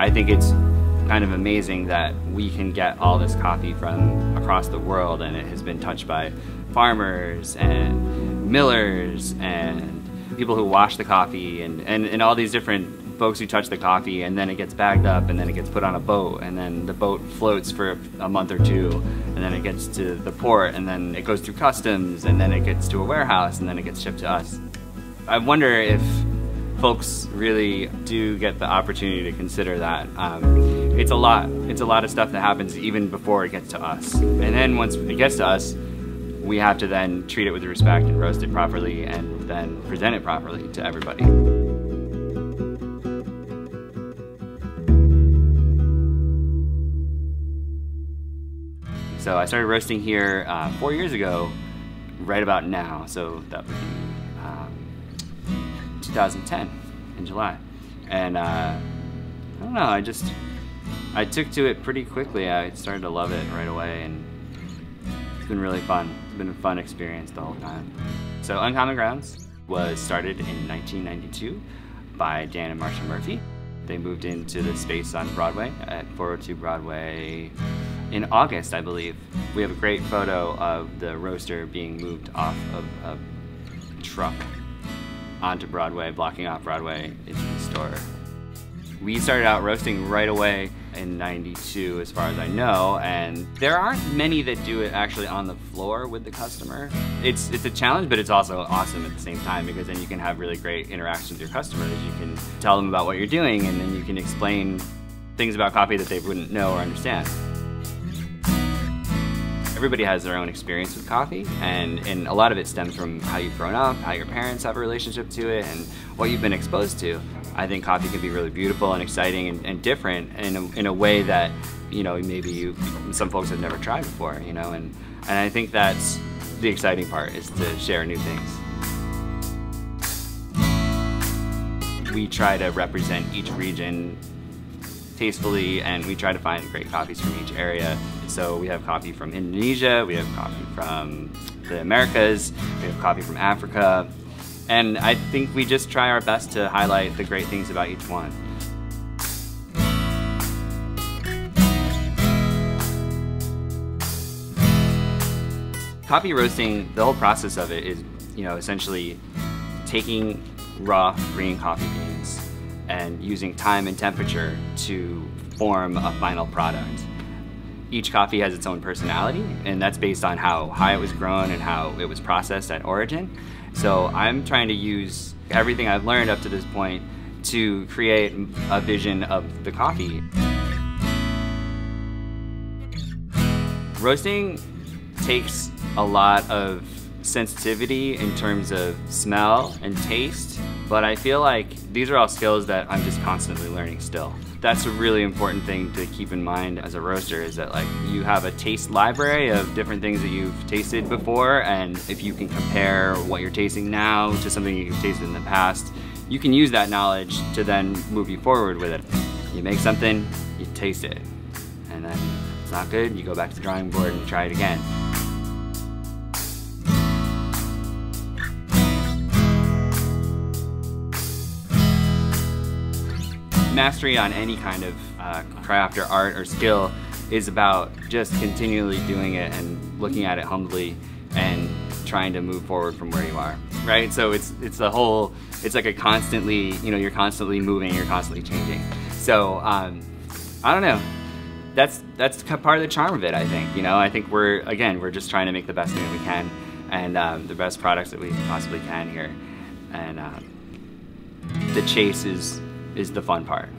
I think it's kind of amazing that we can get all this coffee from across the world, and it has been touched by farmers and millers and people who wash the coffee and all these different folks who touch the coffee, and then it gets bagged up, and then it gets put on a boat, and then the boat floats for a month or two, and then it gets to the port, and then it goes through customs, and then it gets to a warehouse, and then it gets shipped to us. I wonder if folks really do get the opportunity to consider that. It's a lot of stuff that happens even before it gets to us. And then once it gets to us, we have to then treat it with respect and roast it properly and then present it properly to everybody. So I started roasting here 4 years ago, right about now. So that would be 2010 in July. And I don't know, I took to it pretty quickly. I started to love it right away, and it's been really fun. It's been a fun experience the whole time. So Uncommon Grounds was started in 1992 by Dan and Marsha Murphy. They moved into the space on Broadway at 402 Broadway in August, I believe. We have a great photo of the roaster being moved off of a truck onto Broadway, blocking off Broadway into the store. We started out roasting right away in '92, as far as I know, and there aren't many that do it actually on the floor with the customer. It's a challenge, but it's also awesome at the same time, because then you can have really great interactions with your customers. You can tell them about what you're doing, and then you can explain things about coffee that they wouldn't know or understand. Everybody has their own experience with coffee, and a lot of it stems from how you've grown up, how your parents have a relationship to it, and what you've been exposed to. I think coffee can be really beautiful and exciting and different in a way that, you know, maybe some folks have never tried before, you know, and I think that's the exciting part, is to share new things. We try to represent each region tastefully, and we try to find great coffees from each area. So we have coffee from Indonesia, we have coffee from the Americas, we have coffee from Africa, and I think we just try our best to highlight the great things about each one. Coffee roasting, the whole process of it is, you know, essentially taking raw green coffee beans and using time and temperature to form a final product. Each coffee has its own personality, and that's based on how high it was grown and how it was processed at origin. So I'm trying to use everything I've learned up to this point to create a vision of the coffee. Roasting takes a lot of sensitivity in terms of smell and taste, but I feel like these are all skills that I'm just constantly learning still. That's a really important thing to keep in mind as a roaster, is that like you have a taste library of different things that you've tasted before, and if you can compare what you're tasting now to something you've tasted in the past, you can use that knowledge to then move you forward with it. You make something, you taste it, and then if it's not good, you go back to the drawing board and try it again. Mastery on any kind of craft or art or skill is about just continually doing it and looking at it humbly and trying to move forward from where you are, right? So it's like a constantly, you know, you're constantly moving, you're constantly changing. So I don't know, that's part of the charm of it, I think. You know, I think we're just trying to make the best thing that we can, and the best products that we possibly can here, and the chase is the fun part.